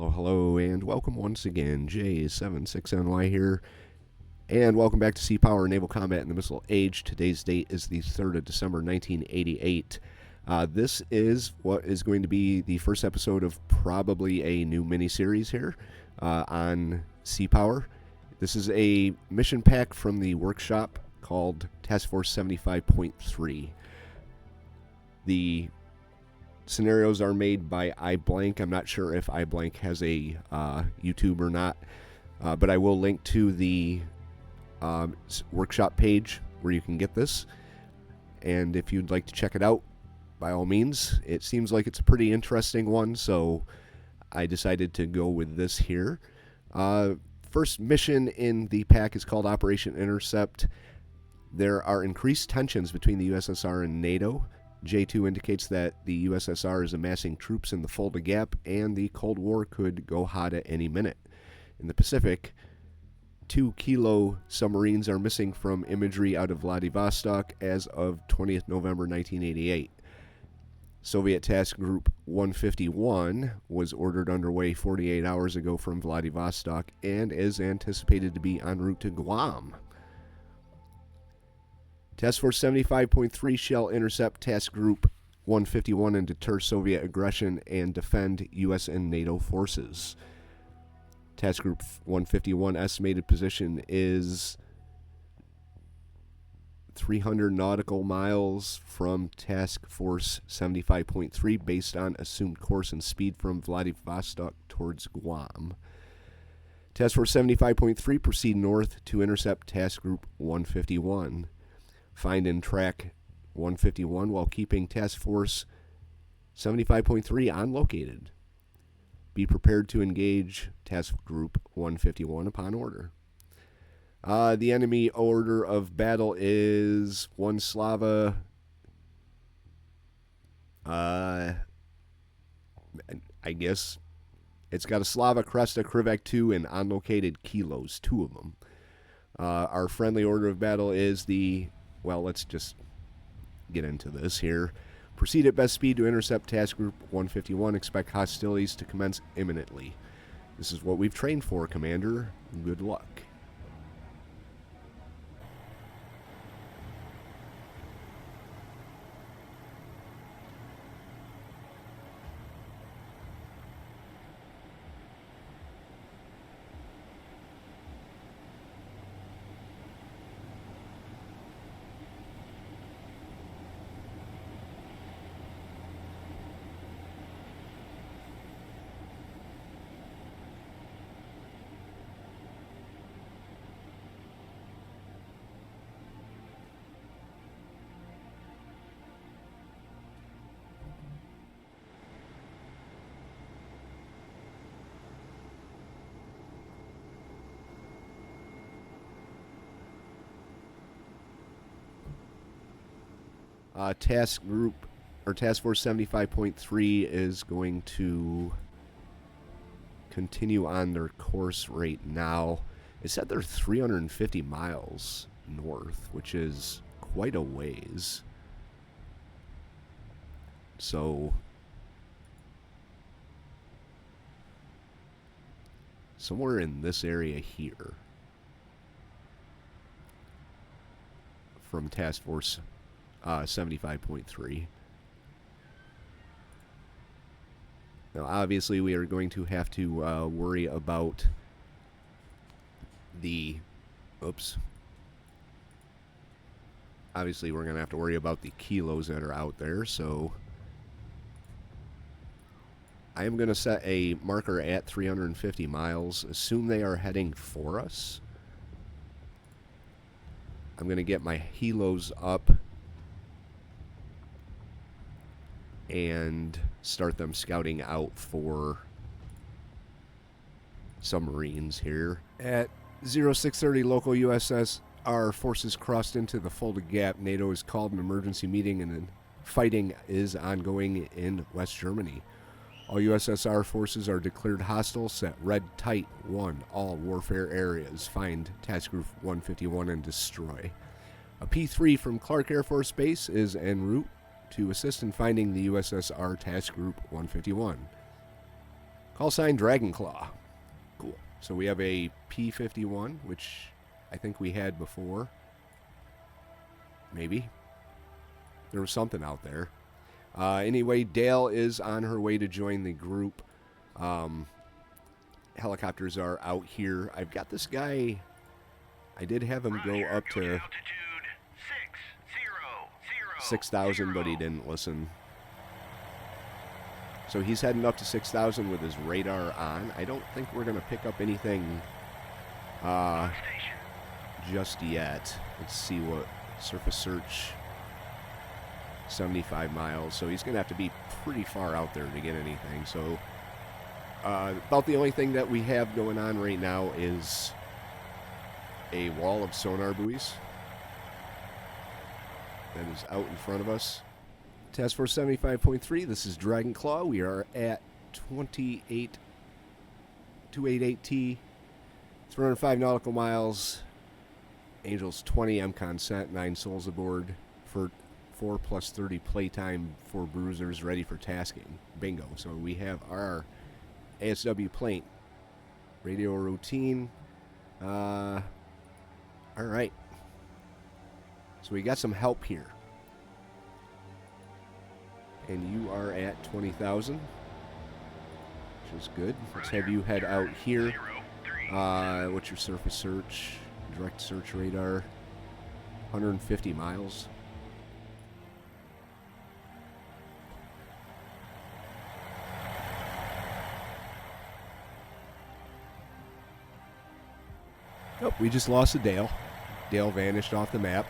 Hello, hello, and welcome once again. J76NY here, and welcome back to Sea Power Naval Combat in the Missile Age. Today's date is the 3rd of December, 1988. This is what is going to be the first episode of probably a new mini-series here on Sea Power. This is a mission pack from the workshop called Task Force 75.3. The scenarios are made by iBlank. I'm not sure if iBlank has a YouTube or not, but I will link to the workshop page where you can get this. And if you'd like to check it out, by all means. It seems like it's a pretty interesting one, so I decided to go with this here. First mission in the pack is called Operation Intercept. There are increased tensions between the USSR and NATO. J2 indicates that the USSR is amassing troops in the Fulda Gap, and the Cold War could go hot at any minute. In the Pacific, 2 Kilo submarines are missing from imagery out of Vladivostok as of 20th November 1988. Soviet Task Group 151 was ordered underway 48 hours ago from Vladivostok and is anticipated to be en route to Guam. Task Force 75.3 shall intercept Task Group 151 and deter Soviet aggression and defend U.S. and NATO forces. Task Group 151 estimated position is 300 nautical miles from Task Force 75.3 based on assumed course and speed from Vladivostok towards Guam. Task Force 75.3 proceed north to intercept Task Group 151. Find and track 151 while keeping Task Force 75.3 unlocated. Be prepared to engage Task Group 151 upon order. The enemy order of battle is 1 Slava. I guess it's got a Slava, Cresta, Krivak 2, and unlocated Kilos, 2 of them. Our friendly order of battle is the... Well, let's just get into this here. Proceed at best speed to intercept Task Group 151. Expect hostilities to commence imminently. This is what we've trained for, Commander. Good luck. Task Force 75.3 is going to continue on their course right now. It said they're 350 miles north, which is quite a ways. So somewhere in this area here from Task Force 75.3. Now, obviously, we are going to have to worry about the... Obviously, we're going to have to worry about the kilos that are out there, so... I am going to set a marker at 350 miles. Assume they are heading for us. I'm going to get my helos up and start them scouting out for submarines here. At 0630 local USSR forces crossed into the Fulda Gap. NATO has called an emergency meeting and fighting is ongoing in West Germany. All USSR forces are declared hostile. Set red tight 1 all warfare areas. Find Task Group 151 and destroy. A P-3 from Clark Air Force Base is en route to assist in finding the USSR Task Group 151. Call sign Dragonclaw. Cool. So we have a P-51, which I think we had before. Maybe. There was something out there. Anyway, Dale is on her way to join the group. Helicopters are out here. I've got this guy. I did have him go up to 6,000, but he didn't listen. So he's heading up to 6,000 with his radar on. I don't think we're going to pick up anything just yet. Let's see what surface search. 75 miles. So he's going to have to be pretty far out there to get anything. So about the only thing that we have going on right now is a wall of sonar buoys that is out in front of us. Task Force 75.3, this is Dragonclaw. We are at 288T, 305 nautical miles. Angels 20, MCON sent, 9 souls aboard for 4 plus 30 playtime for bruisers ready for tasking. Bingo. So we have our ASW plane. Radio routine. Alright. So we got some help here. And you are at 20,000, which is good. Let's have you head out here. What's your surface search? Direct search radar. 150 miles. Oh, we just lost a Dale. Dale vanished off the map.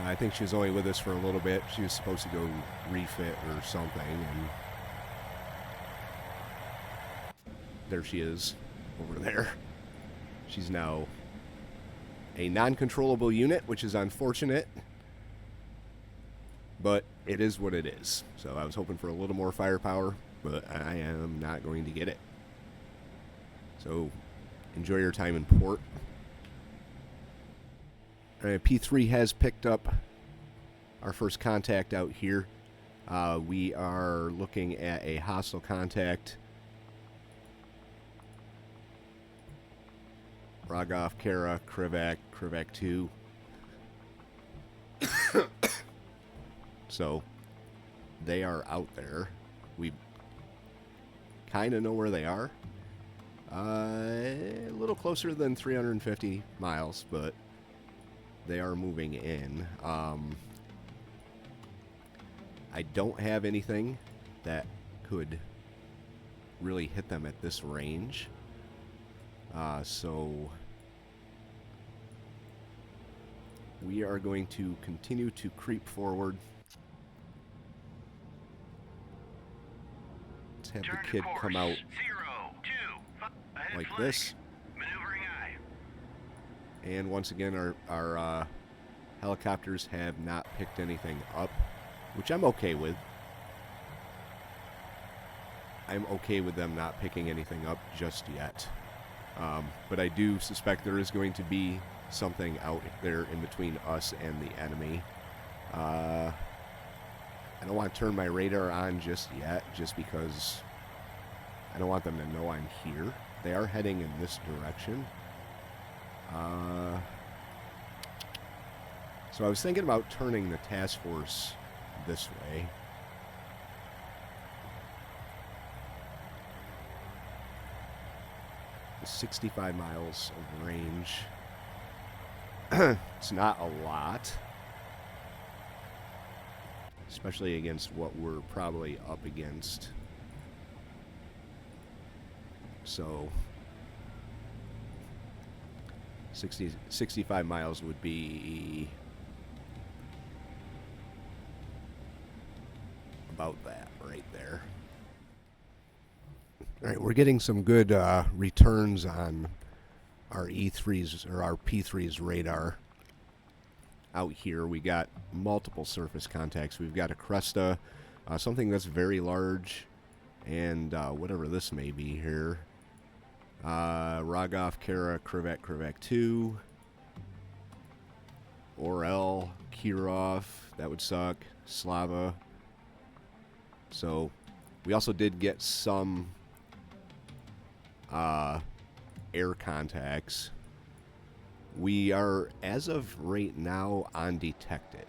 I think she was only with us for a little bit. She was supposed to go refit or something, and there she is over there. She's now a non-controllable unit, which is unfortunate, but it is what it is. So I was hoping for a little more firepower, but I am not going to get it. So enjoy your time in port. P3 has picked up our first contact out here. We are looking at a hostile contact. Rogov, Kara, Krivak 2. So they are out there. We kind of know where they are. A little closer than 350 miles, but they are moving in. I don't have anything that could really hit them at this range. So we are going to continue to creep forward. Let's have the kid come out like this. And once again, our helicopters have not picked anything up, which I'm okay with. I'm okay with them not picking anything up just yet. But I do suspect there is going to be something out there in between us and the enemy. I don't want to turn my radar on just yet, just because I don't want them to know I'm here. They are heading in this direction. So I was thinking about turning the task force this way. The 65 miles of range. It's not a lot, especially against what we're probably up against. So 65 miles would be about that right there. All right, we're getting some good returns on our E3's or our P3's radar out here. We got multiple surface contacts. We've got a Cresta, something that's very large, and whatever this may be here. Rogov, Kara, Krivak 2. Orel, Kirov, that would suck. Slava. So we also did get some air contacts. We are, as of right now, undetected.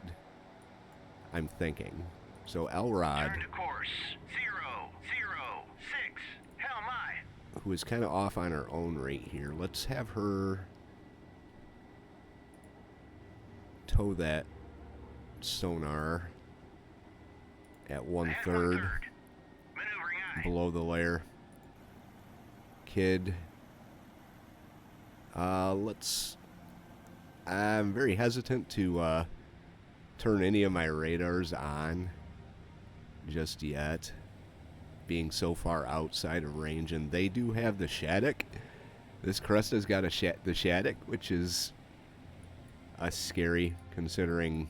I'm thinking. So Elrod, Turn to course 006. Hell my. who is kind of off on her own right here, let's have her tow that sonar at 1/3 Maneuvering eye. below the layer. Kid, I'm very hesitant to turn any of my radars on just yet, being so far outside of range. And they do have the Shattuck. This Cresta's got the Shattuck, which is scary, considering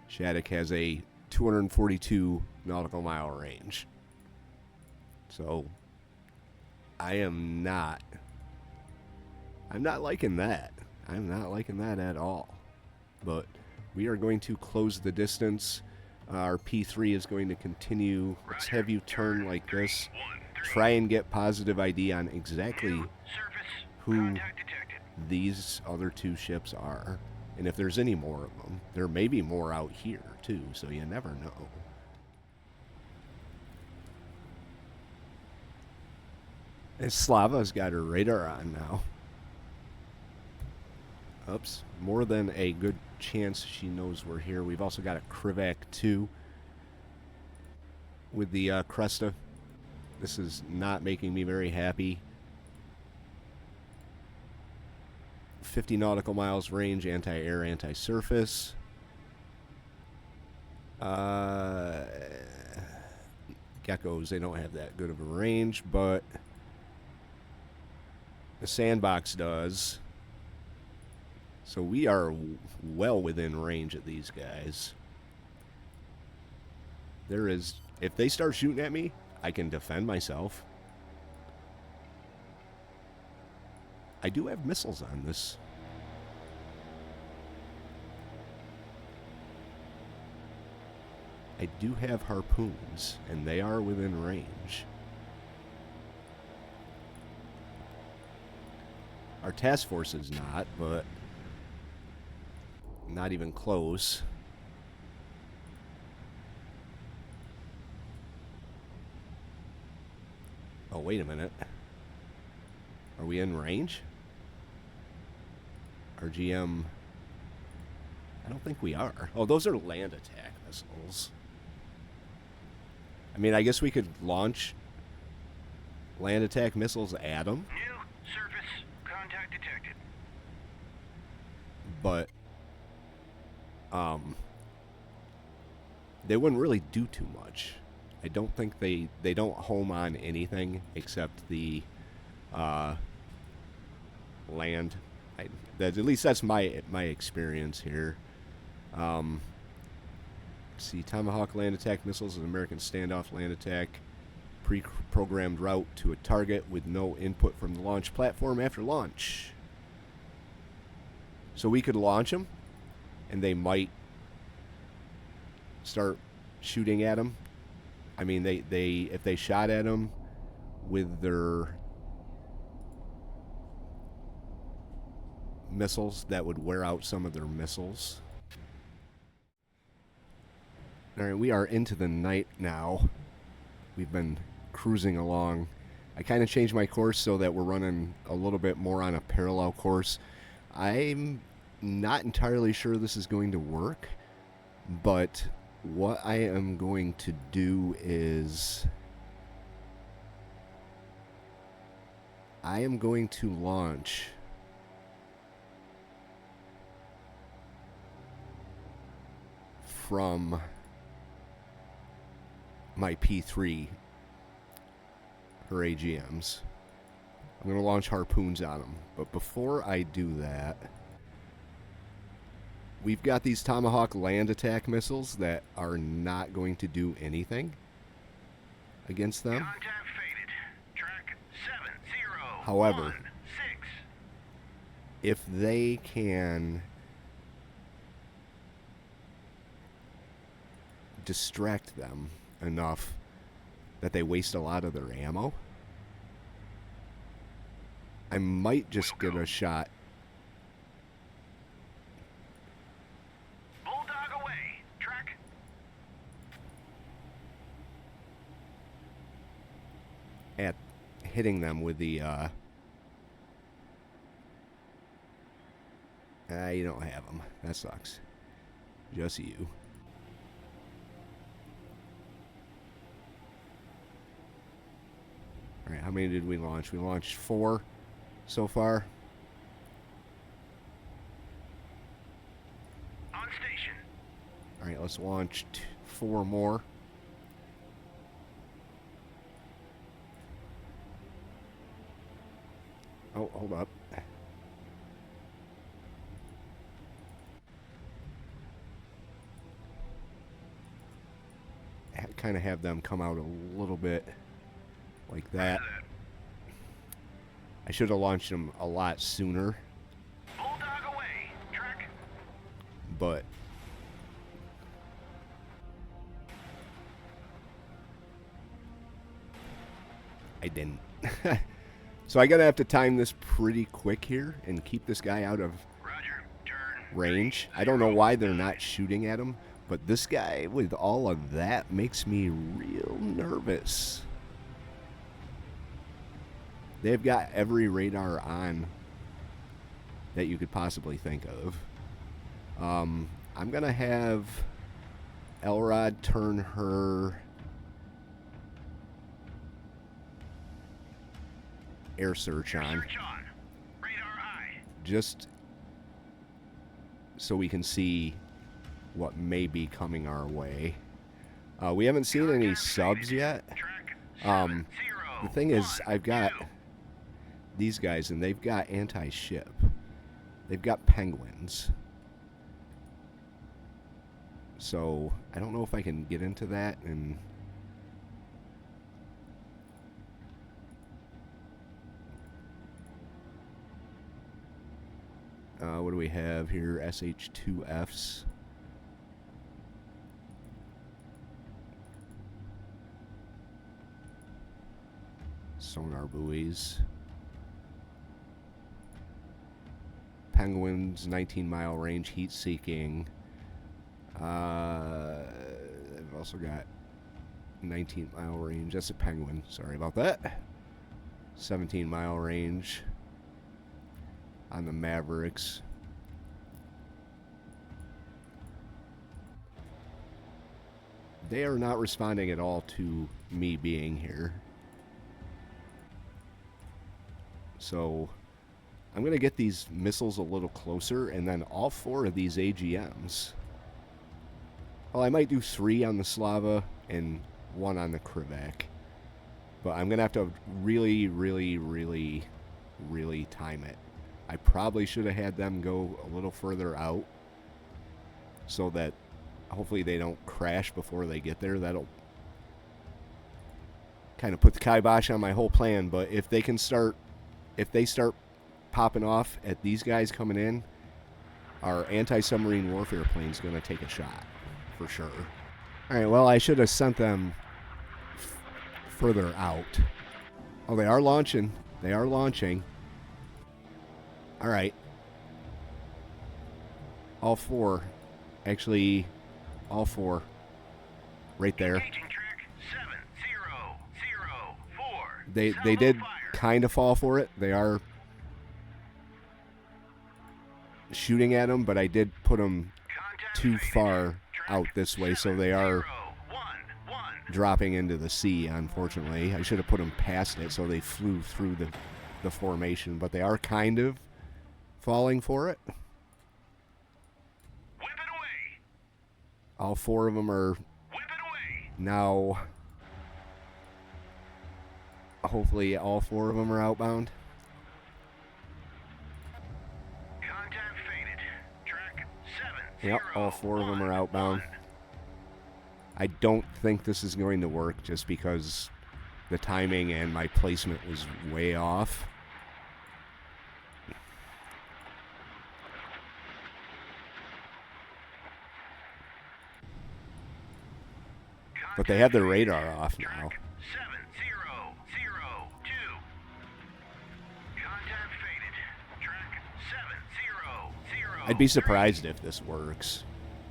Shattuck has a 242 nautical mile range. So I'm not liking that. I'm not liking that at all. But we are going to close the distance. Our P3 is going to continue. Let's have you turn like this. Try and get positive ID on exactly who these other two ships are. And if there's any more of them. There may be more out here, too, so you never know. And Slava's got her radar on now. Oops. More than a good chance she knows we're here. We've also got a Krivak 2 with the Cresta. This is not making me very happy. 50 nautical miles range, anti-air, anti-surface. Geckos, they don't have that good of a range, but the Sandbox does. So we are well within range of these guys. There is... If they start shooting at me, I can defend myself. I do have missiles on this. I do have harpoons, and they are within range. Our task force is not, but not even close. Oh, wait a minute. Are we in range? RGM... I don't think we are. Oh, those are land attack missiles. I mean, I guess we could launch land attack missiles at them. New surface contact detected. But they wouldn't really do too much. I don't think they don't home on anything except the land. At least that's my experience here. Let's see, Tomahawk land attack missiles is an American standoff land attack. Pre-programmed route to a target with no input from the launch platform after launch. So we could launch them, and they might start shooting at them. I mean, if they shot at them with their missiles, that would wear out some of their missiles. Alright, we are into the night now. We've been cruising along. I kind of changed my course so that we're running a little bit more on a parallel course. I'm not entirely sure this is going to work, but what I am going to do is I am going to launch from my P3, her AGMs. I'm going to launch harpoons on them. But before I do that, we've got these Tomahawk land attack missiles that are not going to do anything against them. Contact faded. Track 7016. However, if they can distract them enough that they waste a lot of their ammo, I might just get a shot. Bulldog away. Track. At hitting them with the you don't have them. That sucks. Just you. Alright, how many did we launch? We launched 4 so far. On station. Alright, let's launch 4 more. Oh, hold up. Kind of have them come out a little bit like that. I should have launched them a lot sooner, Bulldog away. Track. but I didn't. So I gotta have to time this pretty quick here and keep this guy out of Roger. Turn. range. I don't know why they're not shooting at him, but this guy with all of that makes me real nervous. They've got every radar on that you could possibly think of. I'm gonna have Elrod turn her air search on, Search on. Radar eye. just so we can see what may be coming our way. We haven't seen any subs yet. Track. The thing is, I've got these guys, and they've got anti-ship. They've got penguins. So, I don't know if I can get into that and... what do we have here? SH2Fs. Sonar buoys. Penguins, 19-mile range, heat-seeking. I've also got 19-mile range. That's a penguin. Sorry about that. 17-mile range on the Mavericks. They are not responding at all to me being here. So I'm going to get these missiles a little closer, and then all 4 of these AGMs. Well, I might do 3 on the Slava and 1 on the Krivak. But I'm going to have to really, really, really, really time it. I probably should have had them go a little further out so that hopefully they don't crash before they get there. That'll kind of put the kibosh on my whole plan. But if they start popping off at these guys coming in, our anti-submarine warfare plane is going to take a shot for sure. All right, well, I should have sent them further out. Oh, they are launching. They are launching. All right. All 4. Actually, all 4. Right there. Engaging track 7004. They did Fire. kind of fall for it. They are shooting at them, but I did put them Contact too faded. far Track out this way, so they are 7011. dropping into the sea, unfortunately. I should have put them past it so they flew through the formation, but they are kind of falling for it. Whip it away. All 4 of them are Whip it away. now... Hopefully all 4 of them are outbound. Contact faded. Track 70. Yep, all 4 of them are outbound. I don't think this is going to work just because the timing and my placement was way off. But they have their radar off now. Track 7002. Contact I'd be surprised if this works.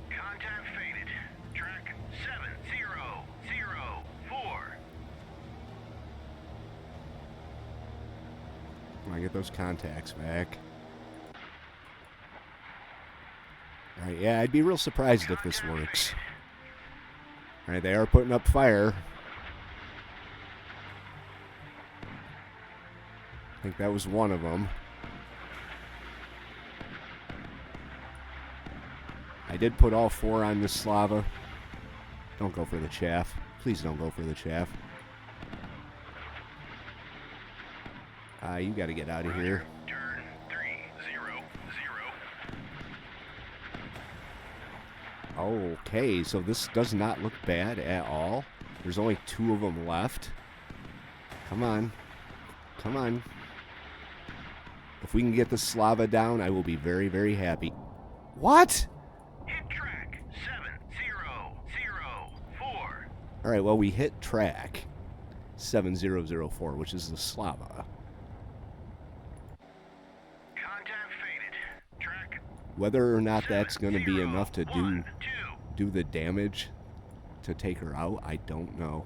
Contact faded. Track 7004. I get those contacts back. Alright, yeah, I'd be real surprised if this works. Alright, they are putting up fire. I think that was one of them. I did put all 4 on this Slava. Don't go for the chaff. Please don't go for the chaff. You gotta get out of here. Turn 300. Okay, so this does not look bad at all. There's only 2 of them left. Come on. Come on. If we can get the Slava down, I will be very, very happy. What? Hit track 7004. Alright, well, we hit track 7004, which is the Slava. Contact faded. Track Whether or not that's going to be enough to 701, 2. do the damage to take her out, I don't know.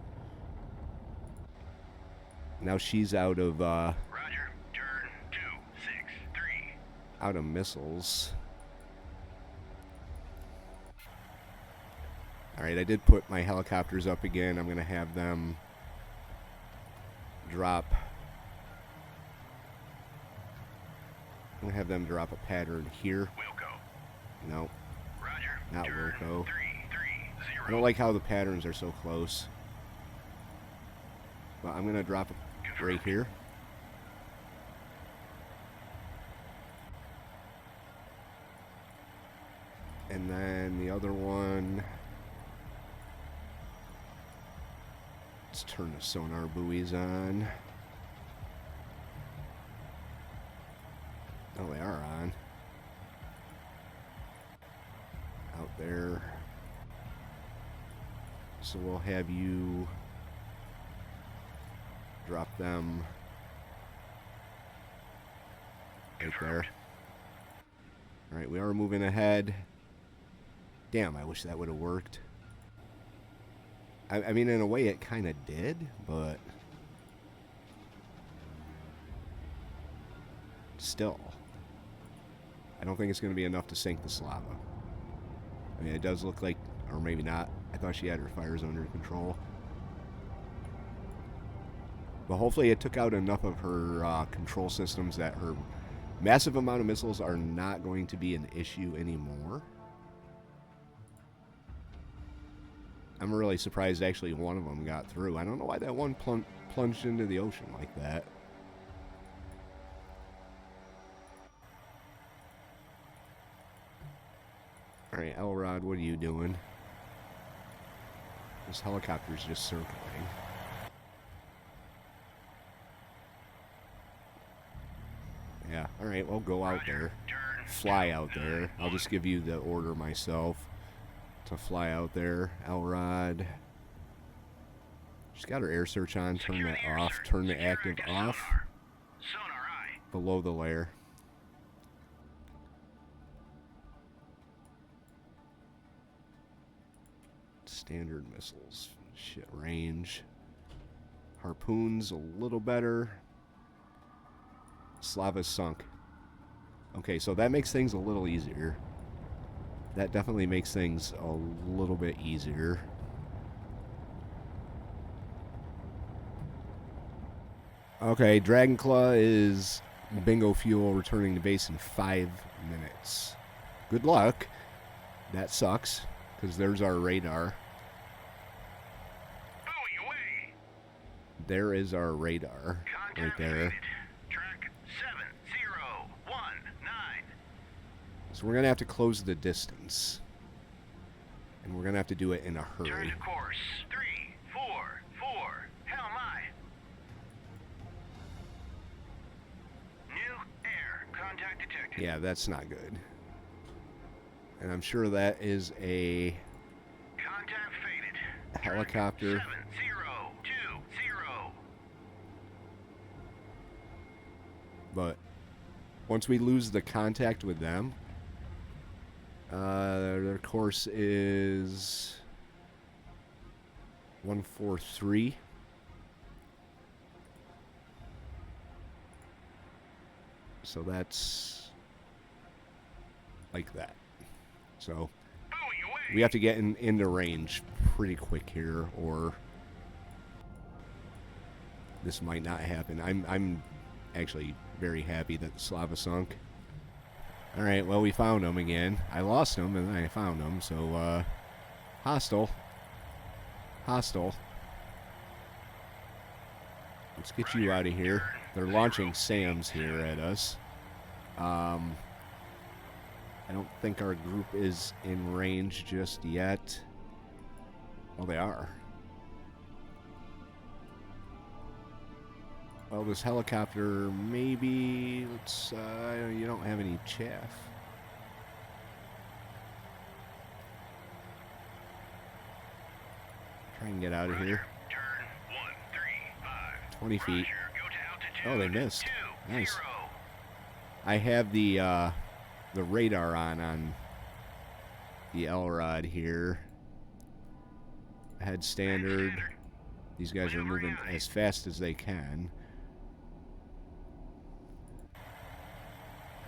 Now she's out of Roger. Turn 263. out of missiles. Alright, I did put my helicopters up again. I'm going to have them drop. I'm going to have them drop a pattern here. Wilco. No, Roger. not Turn Wilco. 330. I don't like how the patterns are so close. But I'm going to drop it right here. And then the other one. Let's turn the sonar buoys on. Oh, they are on. Out there. So we'll have you drop them right there. Alright, we are moving ahead. Damn, I wish that would have worked. I mean, in a way, it kind of did, but still, I don't think it's going to be enough to sink the Slava. I mean, it does look like, or maybe not. I thought she had her fires under control. But hopefully it took out enough of her control systems that her massive amount of missiles are not going to be an issue anymore. I'm really surprised actually one of them got through. I don't know why that one plunged into the ocean like that. Alright, Elrod, what are you doing? This helicopter's just circling. Yeah, alright, well, go out there. Fly out there. I'll just give you the order myself to fly out there. Elrod. She's got her air search on. Turn that off. Turn the active off. Sonar eye. Below the layer. Standard missiles. Shit range. Harpoons a little better. Slava sunk. Okay, so that makes things a little easier. That definitely makes things a little bit easier. Okay, Dragonclaw is bingo fuel returning to base in 5 minutes. Good luck. That sucks, because there's our radar. Buoy away. There is our radar right there. Track 7019. So we're going to have to close the distance. And we're going to have to do it in a Turn hurry. to course 344. Hell my. New air contact detected. Yeah, that's not good. And I'm sure that is a Contact faded. helicopter. 7020. But once we lose the contact with them, Their course is 143. So that's like that. So we have to get into range pretty quick here, or this might not happen. I'm actually very happy that the Slava sunk. All right, well, we found him again. I lost him, and then I found him. So, hostile. Hostile. Let's get you out of here. They're launching SAMs here at us. I don't think our group is in range just yet. Well, they are. Well, this helicopter, maybe, let's, you don't have any chaff. Try and get out of here. 20 feet. Oh, they missed. Nice. I have the radar on the L-Rod here. Head standard. These guys are moving as fast as they can.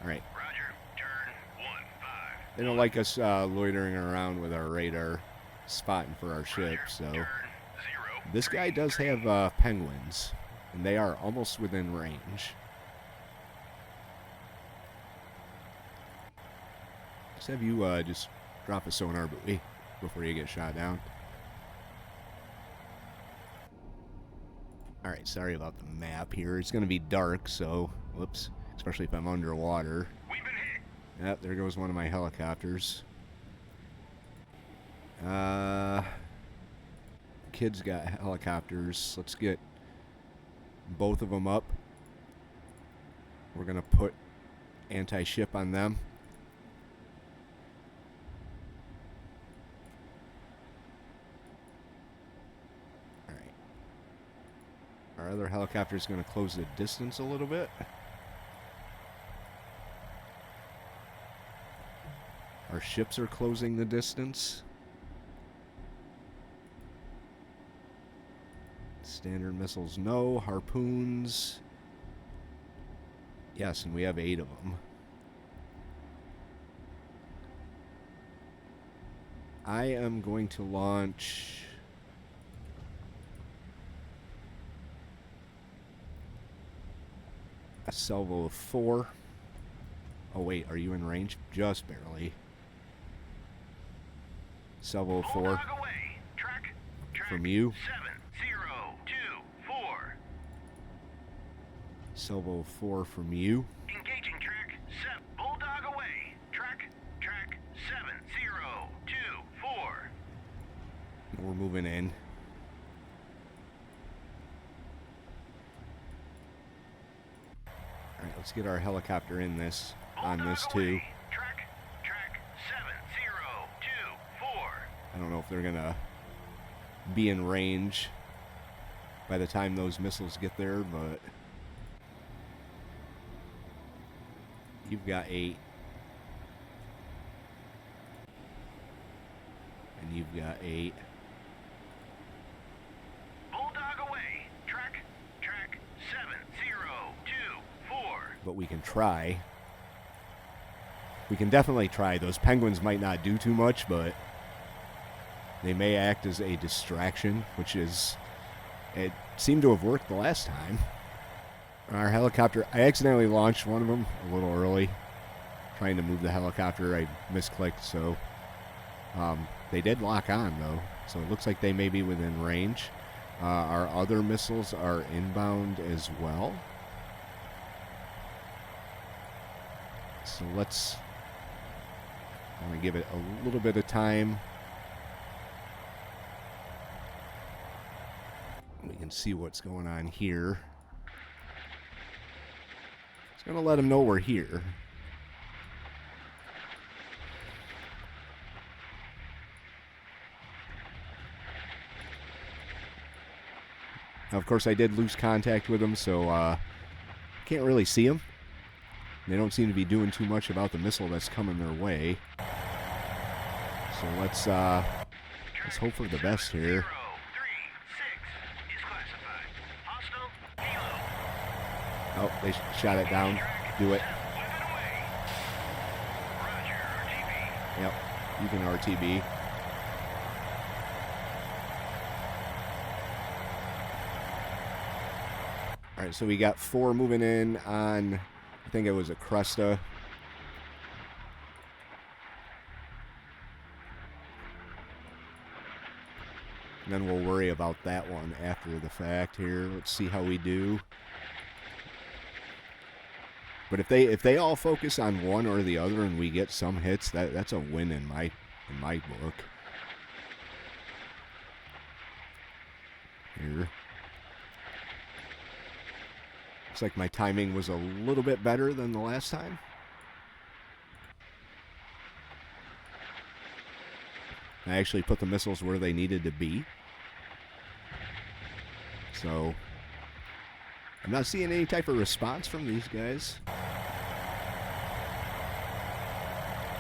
Alright. They don't like us loitering around with our radar spotting for our ship, so... This guy does have penguins, and they are almost within range. Let's have you just drop a sonar buoy before you get shot down. Alright, sorry about the map here. It's going to be dark, so... Whoops. Especially if I'm underwater. Yep, there goes one of my helicopters. Kids got helicopters. Let's get both of them up. We're going to put anti-ship on them. Alright. Our other helicopter is going to close the distance a little bit. Our ships are closing the distance. Standard missiles, no. Harpoons, yes, and we have 8 of them. I am going to launch a salvo of 4. Oh wait, are you in range? Just barely. Salvo of 4 from you. 7024. Salvo 4 from you. Engaging track 7. Bulldog away. Track 7024. We're moving in. All right, let's get our helicopter in this on this too. Track 7024. I don't know if they're gonna be in range by the time those missiles get there, but you've got 8 and you've got 8. Bulldog away. Track 7024. But we can try. We can definitely try. Those penguins might not do too much, but they may act as a distraction, which is... It seemed to have worked the last time. Our helicopter... I accidentally launched one of them a little early. Trying to move the helicopter. I misclicked, so... they did lock on, though. So it looks like they may be within range. Our other missiles are inbound as well. So let's... I'm going to give it a little bit of time. We can see what's going on here. It's going to let them know we're here. Now, of course, I did lose contact with them, so can't really see them. They don't seem to be doing too much about the missile that's coming their way. So let's hope for the best here. 036 is classified. Hostile helo. Oh, they shot it down. Do it. Weapon away. Roger, RTB. Yep, you can RTB. All right, so we got 4 moving in on, I think it was a Cresta. And then we'll worry about that one after the fact here. Let's see how we do. But if they all focus on one or the other and we get some hits, that's a win in my book. Here. Looks like my timing was a little bit better than the last time. I actually put the missiles where they needed to be. So I'm not seeing any type of response from these guys.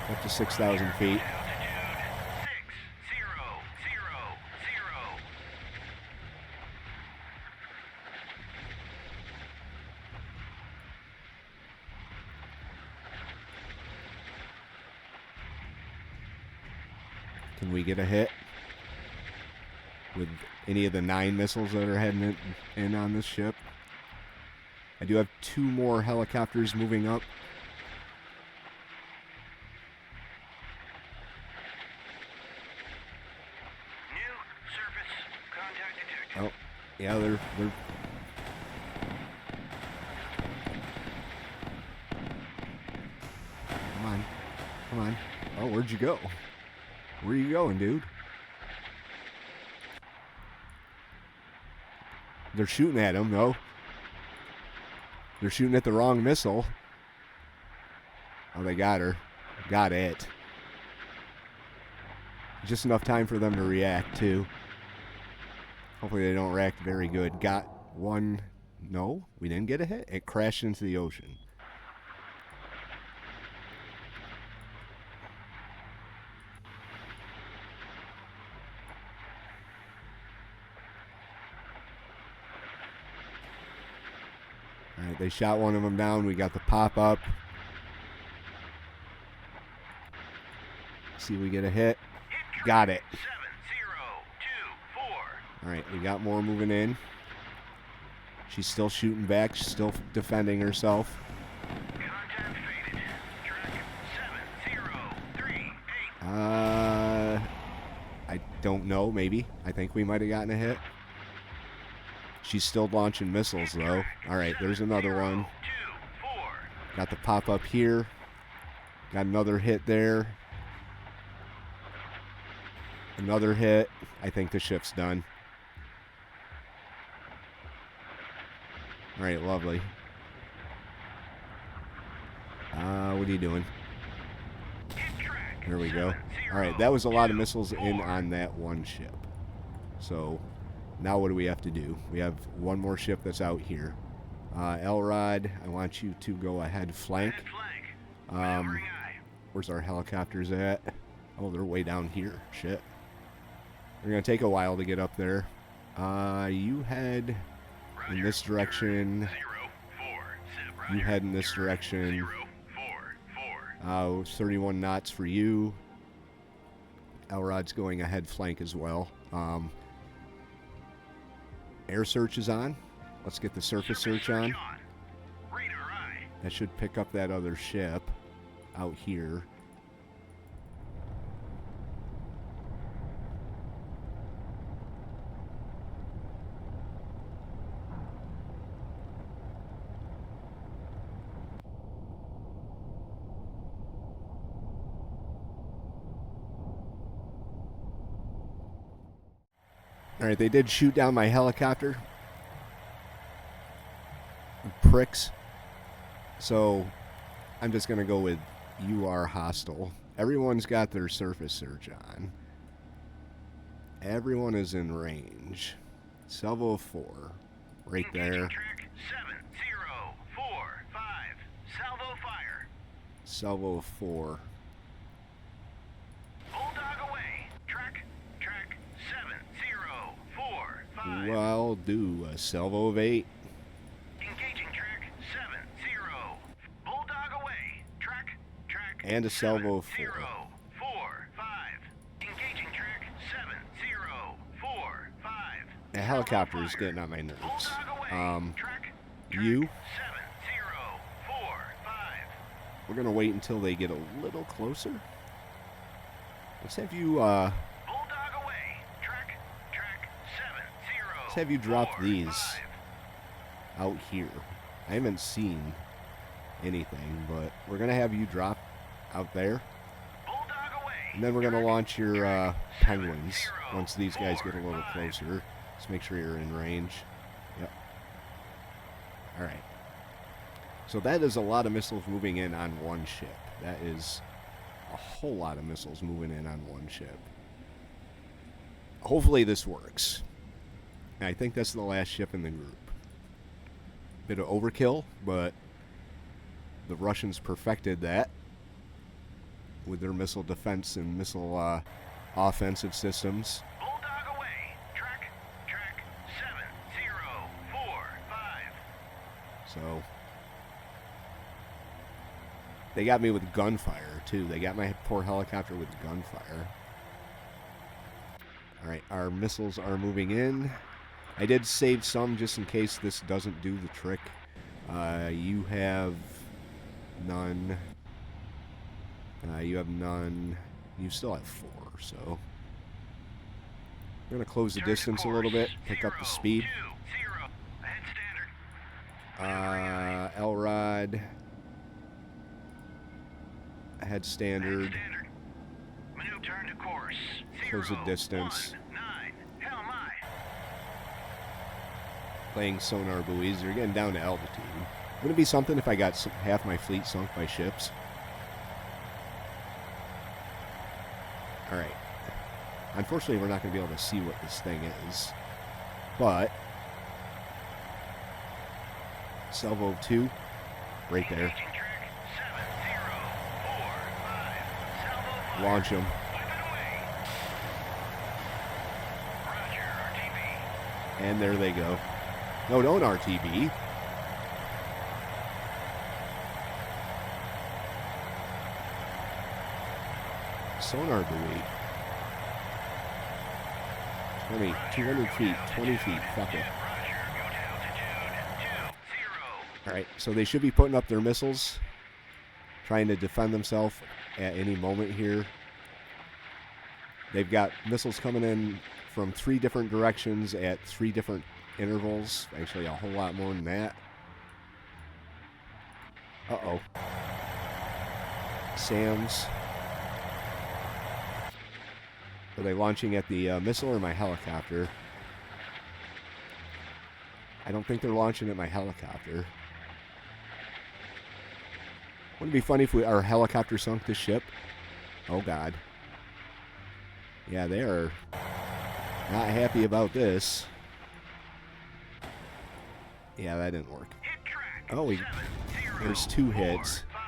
Up to 6,000 feet. Altitude 6000. Can we get a hit with any of the 9 missiles that are heading in on this ship? I do have 2 more helicopters moving up. New surface contact detected. Oh, yeah, they're Come on. Oh, where'd you go? Where are you going, dude? They're shooting at him, though. They're shooting at the wrong missile. Oh, they got her. Got it. Just enough time for them to react, too. Hopefully they don't react very good. Got one. No, we didn't get a hit. It crashed into the ocean. All right, they shot one of them down. We got the pop-up. See if we get a hit. Got it. 7024. All right, we got more moving in. She's still shooting back. She's still defending herself. Contact faded. Track 7038. I don't know. Maybe. I think we might have gotten a hit. She's still launching missiles, though. All right, there's another one. 7024. Got the pop-up here. Got another hit there. Another hit. I think the ship's done. All right, lovely. What are you doing? There we go. All right, that was a lot of missiles in on that one ship. So now what do we have to do? We have one more ship that's out here. Elrod, I want you to go ahead flank. Where's our helicopters at? Oh, they're way down here. Shit. They're going to take a while to get up there. You head in this direction. You head in this direction. 31 knots for you. Elrod's going ahead flank as well. Air search is on. Let's get the surface search on. That should pick up that other ship out here. All right, they did shoot down my helicopter. Pricks. So I'm just going to go with you are hostile. Everyone's got their surface search on. Everyone is in range. Salvo 4. Right there. Track 7045. Salvo fire. Salvo 4. Bulldog away. Well, do a salvo of 8. Engaging track 7-0. Bulldog away. Track. And a salvo of 4. 0, 4, 5. Engaging track 7-0. 4, 5. A helicopter is getting on my nerves. Bulldog away. Track. You, 7-0. 4, 5. we're going to wait until they get a little closer. Let's have you, Bulldog away. Track 7-0. let's have you drop 4, these 5. out here. I haven't seen anything, but we're going to have you drop out there. Bulldog away. And then we're going to launch your penguins once these guys get a little closer. Just make sure you're in range. Yep. All right. So that is a lot of missiles moving in on one ship. That is a whole lot of missiles moving in on one ship. Hopefully this works. And I think that's the last ship in the group. Bit of overkill, but the Russians perfected that with their missile defense and missile offensive systems. Bulldog away. Track 7-0. 4, 5. So they got me with gunfire too. They got my poor helicopter with gunfire. Alright, our missiles are moving in. I did save some just in case this doesn't do the trick. You have none. You have none. You still have 4, so we're going to close the distance a little bit, pick up the speed. 0. Ahead standard. Elrod. Head standard. Standard. Maneuver turn to course. Close the distance. 1, 9. Hell my. Playing sonar buoys. They're getting down to altitude. Wouldn't it be something if I got half my fleet sunk by ships? Alright. Unfortunately, we're not going to be able to see what this thing is. But salvo 2, right there. Engaging track 7-0. 4, 5. Salvo 5. Launch them. Weapon away. Roger, RTB. And there they go. No, don't RTB. Sonar buoy. 20, 200 feet, 20 feet, fuck it. Roger, go to altitude 2-0. Alright, so they should be putting up their missiles, trying to defend themselves at any moment here. They've got missiles coming in from 3 different directions at 3 different intervals. Actually, a whole lot more than that. Uh-oh. SAMs. Are they launching at the missile or my helicopter? I don't think they're launching at my helicopter. Wouldn't it be funny if our helicopter sunk the ship? Oh, God. Yeah, they are not happy about this. Yeah, that didn't work. Hit track. Oh, there's 2 hits. 5.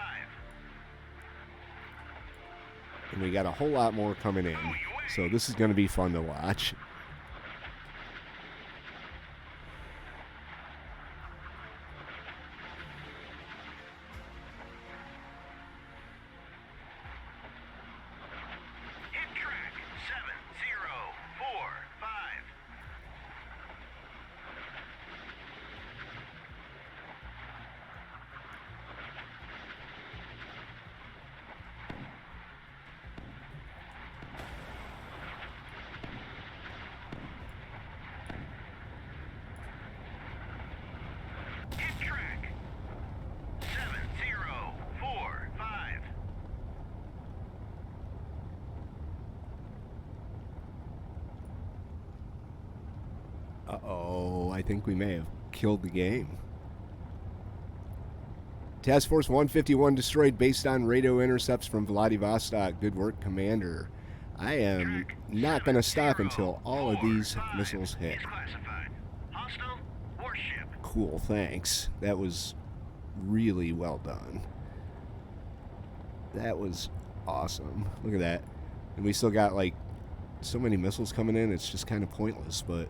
And we got a whole lot more coming in. So this is going to be fun to watch. Hit track 7-0. 4, 5. Hit track 7-0. 4, 5. Uh-oh, I think we may have killed the game. Task Force 151 destroyed based on radio intercepts from Vladivostok. Good work, Commander. I am not going to stop until all of these missiles hit. Classified. Hostile warship. Cool, thanks. That was really well done. That was awesome. Look at that. And we still got, like, so many missiles coming in, it's just kind of pointless, but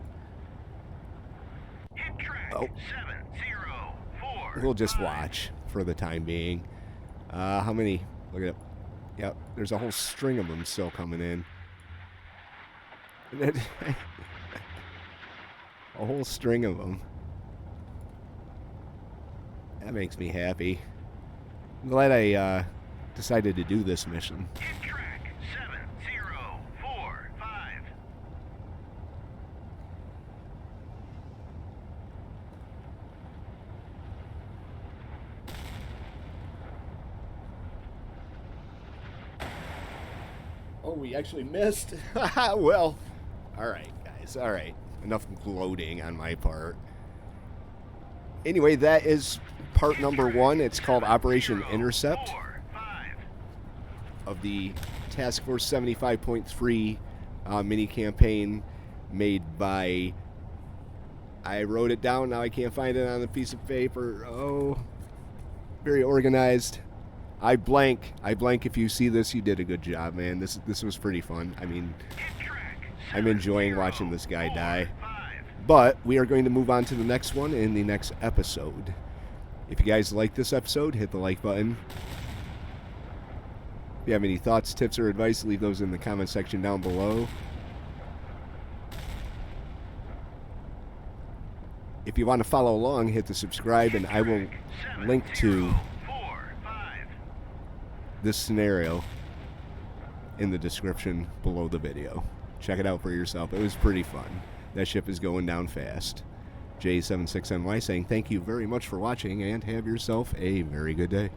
Track Oh. 704. We'll just watch for the time being. How many? Look at it. Yep, there's a whole string of them still coming in. A whole string of them. That makes me happy. I'm glad I decided to do this mission. Track 704. Oh, we actually missed. Well, all right, guys. All right. Enough gloating on my part. Anyway, that is part number 1. It's called Operation Intercept of the Task Force 75.3 mini campaign made by... I wrote it down. Now I can't find it on a piece of paper. Oh, very organized. iBlank. iBlank, if you see this, you did a good job, man. This was pretty fun. I mean, I'm enjoying watching this guy die. But we are going to move on to the next one in the next episode. If you guys like this episode, hit the like button. If you have any thoughts, tips, or advice, leave those in the comment section down below. If you want to follow along, hit the subscribe, and I will link to this scenario in the description below the video. Check it out for yourself. It was pretty fun. That ship is going down fast. J76NY saying thank you very much for watching, and have yourself a very good day.